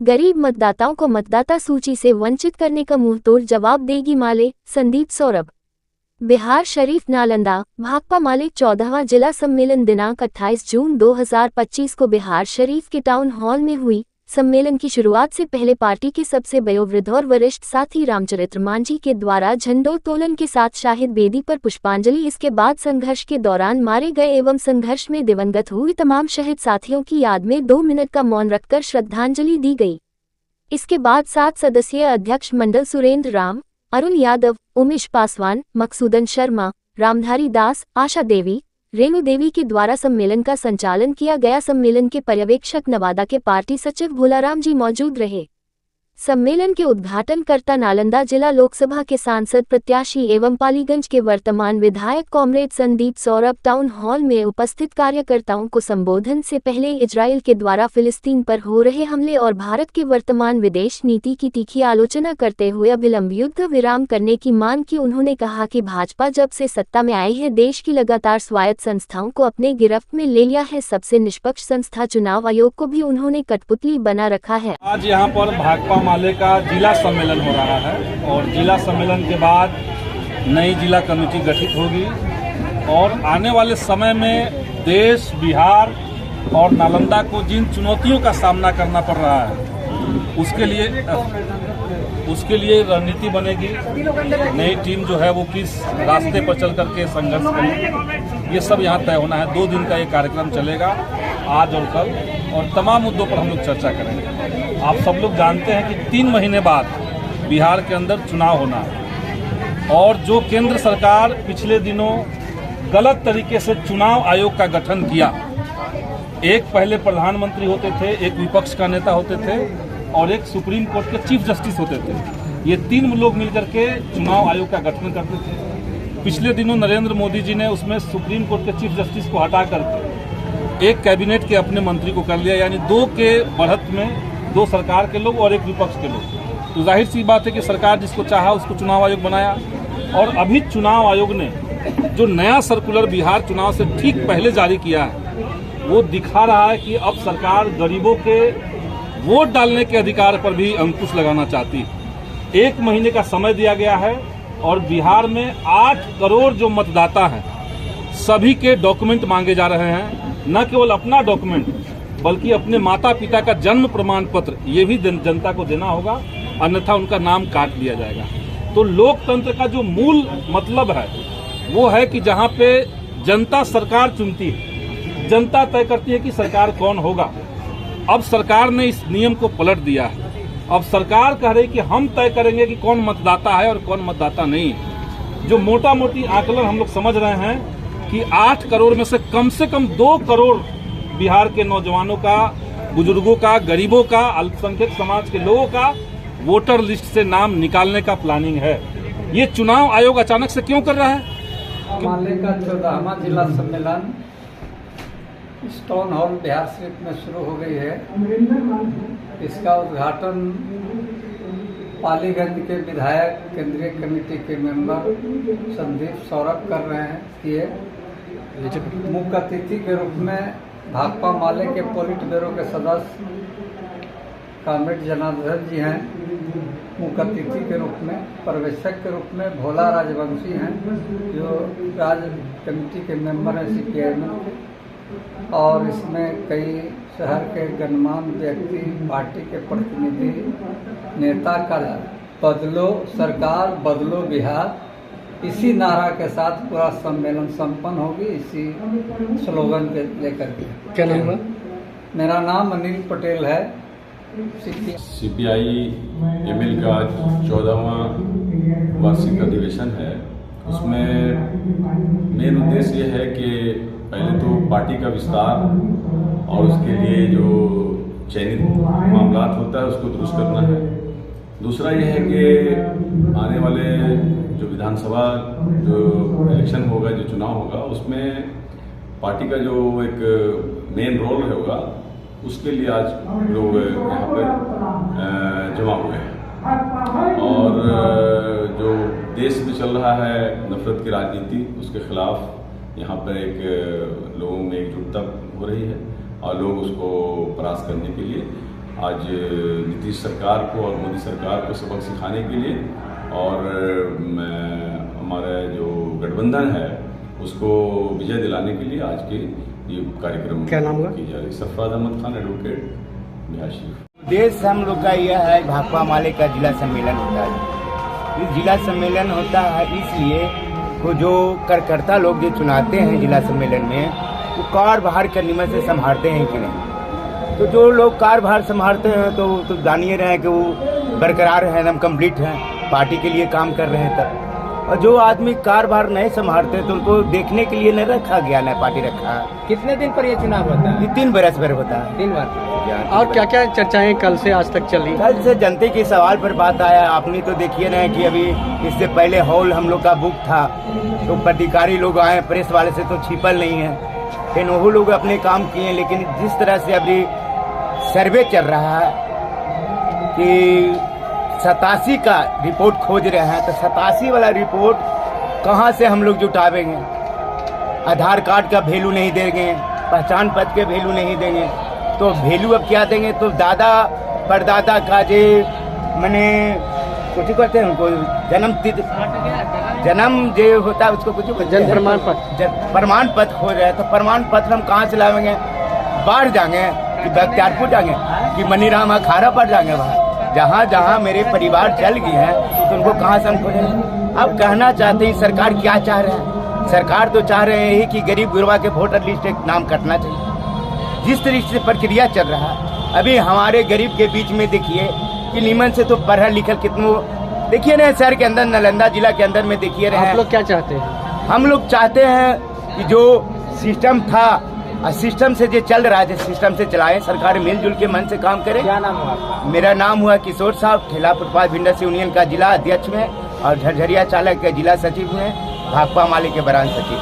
गरीब मतदाताओं को मतदाता सूची से वंचित करने का मुंहतोड़ जवाब देगी माले, संदीप सौरभ। बिहार शरीफ नालंदा भाकपा माले 14वां जिला सम्मेलन दिनांक 28 जून 2025 को बिहार शरीफ के टाउन हॉल में हुई। सम्मेलन की शुरुआत से पहले पार्टी के सबसे वयोवृद्ध और वरिष्ठ साथी रामचरित्र मांझी के द्वारा झंडोत्तोलन के साथ शाहिद बेदी पर पुष्पांजलि। इसके बाद संघर्ष के दौरान मारे गए एवं संघर्ष में दिवंगत हुए तमाम शहीद साथियों की याद में 2 मिनट का मौन रखकर श्रद्धांजलि दी गई। इसके बाद 7 सदस्यीय अध्यक्ष मंडल सुरेंद्र राम, अरुण यादव, उमेश पासवान, मकसूदन शर्मा, रामधारी दास, आशा देवी, रेणु देवी के द्वारा सम्मेलन का संचालन किया गया। सम्मेलन के पर्यवेक्षक नवादा के पार्टी सचिव भोलाराम जी मौजूद रहे। सम्मेलन के उद्घाटनकर्ता नालंदा जिला लोकसभा के सांसद प्रत्याशी एवं पालीगंज के वर्तमान विधायक comrade Sandeep Saurabh town hall में उपस्थित कार्यकर्ताओं को संबोधन से पहले इजराइल के द्वारा फिलिस्तीन पर हो रहे हमले और भारत के वर्तमान विदेश नीति की तीखी आलोचना करते हुए अविलंब युद्ध विराम करने की मांग की। उन्होंने कहा कि भाजपा जब से सत्ता में आई है देश की लगातार स्वायत्त संस्थाओं को अपने गिरफ्त में ले लिया है। सबसे निष्पक्ष संस्था चुनाव आयोग को भी उन्होंने कठपुतली बना रखा है। आज यहाँ पर भाकपा माले का जिला सम्मेलन हो रहा है और जिला सम्मेलन के बाद नई जिला कमेटी गठित होगी और आने वाले समय में देश, बिहार और नालंदा को जिन चुनौतियों का सामना करना पड़ रहा है उसके लिए रणनीति बनेगी। नई टीम जो है वो किस रास्ते पर चल करके संघर्ष करेगी, ये सब यहाँ तय होना है। 2 दिन का ये कार्यक्रम चलेगा, आज और कल, और तमाम मुद्दों पर हम लोग चर्चा करेंगे। आप सब लोग जानते हैं कि 3 महीने बाद बिहार के अंदर चुनाव होना है और जो केंद्र सरकार पिछले दिनों गलत तरीके से चुनाव आयोग का गठन किया, एक पहले प्रधानमंत्री होते थे, एक विपक्ष का नेता होते थे और एक सुप्रीम कोर्ट के चीफ जस्टिस होते थे। ये 3 लोग मिलकर के चुनाव आयोग का गठन करते थे। पिछले दिनों नरेंद्र मोदी जी ने उसमें सुप्रीम कोर्ट के चीफ जस्टिस को हटा करके एक कैबिनेट के अपने मंत्री को कर लिया, यानी 2 के बढ़त में 2 सरकार के लोग और एक विपक्ष के लोग। तो जाहिर सी बात है कि सरकार जिसको चाहा उसको चुनाव आयोग बनाया और अभी चुनाव आयोग ने जो नया सर्कुलर बिहार चुनाव से ठीक पहले जारी किया है वो दिखा रहा है कि अब सरकार गरीबों के वोट डालने के अधिकार पर भी अंकुश लगाना चाहती है। 1 महीने का समय दिया गया है और बिहार में 8 करोड़ जो मतदाता हैं सभी के डॉक्यूमेंट मांगे जा रहे हैं। न केवल अपना डॉक्यूमेंट बल्कि अपने माता पिता का जन्म प्रमाण पत्र ये भी जनता को देना होगा, अन्यथा उनका नाम काट लिया जाएगा। तो लोकतंत्र का जो मूल मतलब है वो है कि जहाँ पे जनता सरकार चुनती है, जनता तय करती है कि सरकार कौन होगा। अब सरकार ने इस नियम को पलट दिया है। अब सरकार कह रही कि हम तय करेंगे कि कौन मतदाता है और कौन मतदाता नहीं। जो मोटा मोटी आकलन हम लोग समझ रहे हैं कि 8 करोड़ में से कम 2 करोड़ बिहार के नौजवानों का, बुजुर्गों का, गरीबों का, अल्पसंख्यक समाज के लोगों का वोटर लिस्ट से नाम निकालने का प्लानिंग है। ये चुनाव आयोग अचानक से क्यों कर रहा है? माले का 14वां जिला सम्मेलन इस टाउन हॉल बिहार शरीफ में शुरू हो गई है। इसका उद्घाटन पालीगंज के विधायक केंद्रीय कमेटी के मेंबर संदीप सौरभ कर रहे हैं किए। मुख्य अतिथि के रूप में भाकपा माले के पोलिट ब्यूरो के सदस्य कॉमरेड जनार्दन जी हैं। मुख्य अतिथि के रूप में, पर्यवेक्षक के रूप में भोला राजवंशी हैं जो राज्य कमेटी के मेंबर हैं CPIM के। और इसमें कई शहर के गणमान्य व्यक्ति, पार्टी के प्रतिनिधि, नेता का बदलो सरकार, बदलो बिहार, इसी नारा के साथ पूरा सम्मेलन संपन्न होगी, इसी स्लोगन के लेकर के। क्या नाम है? मेरा नाम अनिल पटेल है। CPI ML का 14वां वार्षिक अधिवेशन है। उसमें मेन उद्देश्य ये है कि पहले तो पार्टी का विस्तार और उसके लिए जो चयनित मामला होता है उसको दुरुस्त करना है। दूसरा ये है कि आने वाले जो विधानसभा जो इलेक्शन होगा, जो चुनाव होगा, उसमें पार्टी का जो एक मेन रोल होगा उसके लिए आज लोग यहाँ पर जमा हुए हैं। और जो देश में चल रहा है नफरत की राजनीति, उसके खिलाफ यहाँ पर एक लोगों में एकजुटता हो रही है और लोग उसको परास्त करने के लिए आज नीतीश सरकार को और मोदी सरकार को सबक सिखाने के लिए और हमारा जो गठबंधन है उसको विजय दिलाने के लिए आज के ये कार्यक्रम क्या नाम हुआ? की जा रही। सरफराज अहमद खान, एडवोकेट, बिहार शरीफ। उद्देश्य हम लोग का यह है, भाकपा माले का जिला सम्मेलन होता है। इस जिला सम्मेलन होता है इसलिए को जो कार्यकर्ता लोग जो चुनाते हैं जिला सम्मेलन में, वो कार्यभार के नियम से संभालते हैं कि नहीं। तो जो लोग कार्यभार संभालते हैं तो जानिए रहे हैं कि वो बरकरार हैं, एकदम कम्प्लीट हैं, पार्टी के लिए काम कर रहे हैं तब। और जो आदमी कार्यभार नहीं संभालते तो उनको देखने के लिए नहीं रखा गया, न पार्टी रखा है। कितने दिन पर ये चुनाव होता है? ये 3 बरस पर होता है। 3 बार। और क्या क्या चर्चाएं कल से आज तक चली? कल से जनता के सवाल पर बात आया। आपने तो देखिए ना कि अभी इससे पहले हॉल हम लोग का बुक था, तो पदाधिकारी लोग आए, प्रेस वाले से तो छिपल नहीं है, फिर वो लोग अपने काम किए। लेकिन जिस तरह से अभी सर्वे चल रहा है कि 87 का रिपोर्ट खोज रहे हैं, तो 87 वाला रिपोर्ट कहाँ से हम लोग जुटावेंगे? आधार कार्ड का वैल्यू नहीं देंगे, पहचान पत्र के वैल्यू नहीं देंगे, तो वैल्यू अब क्या देंगे? तो दादा परदादा का जे मैंने कुछ कहते हैं उनको जन्म जो होता है उसको कुछ जन्म प्रमाण पत्र, प्रमाण पत्र खो रहे हैं। तो प्रमाण पत्र हम कहाँ से लाएंगे? बाहर जाएंगे कि बख्तियारपुर जाएंगे कि मनीराम अखाड़ा पर जाएंगे? वहाँ जहाँ जहाँ मेरे परिवार चल गए हैं तो उनको कहाँ से हम खोजेंगे? अब कहना चाहते हैं सरकार क्या चाह रहे हैं? सरकार तो चाह रहे हैं कि गरीब गुरबा के वोटर लिस्ट एक नाम कटना चाहिए। जिस तरीके से प्रक्रिया चल रहा है अभी हमारे गरीब के बीच में देखिए कि नीमन से तो पढ़ा लिखल कितनों देखिए ना, शहर के अंदर नालंदा जिला के अंदर में देखिए रहे। आप लोग क्या चाहते हैं? हम लोग चाहते हैं कि जो सिस्टम था सिस्टम से जो चल रहा है, जिस सिस्टम से चलाएं, सरकार मिलजुल के मन से काम करे। क्या नाम हुआ आपका? मेरा नाम हुआ किशोर साहब, ठेला फुटपाथ भिंडर यूनियन का जिला अध्यक्ष में और झरझरिया चालक के जिला सचिव में, भाकपा माले के बरान सचिव।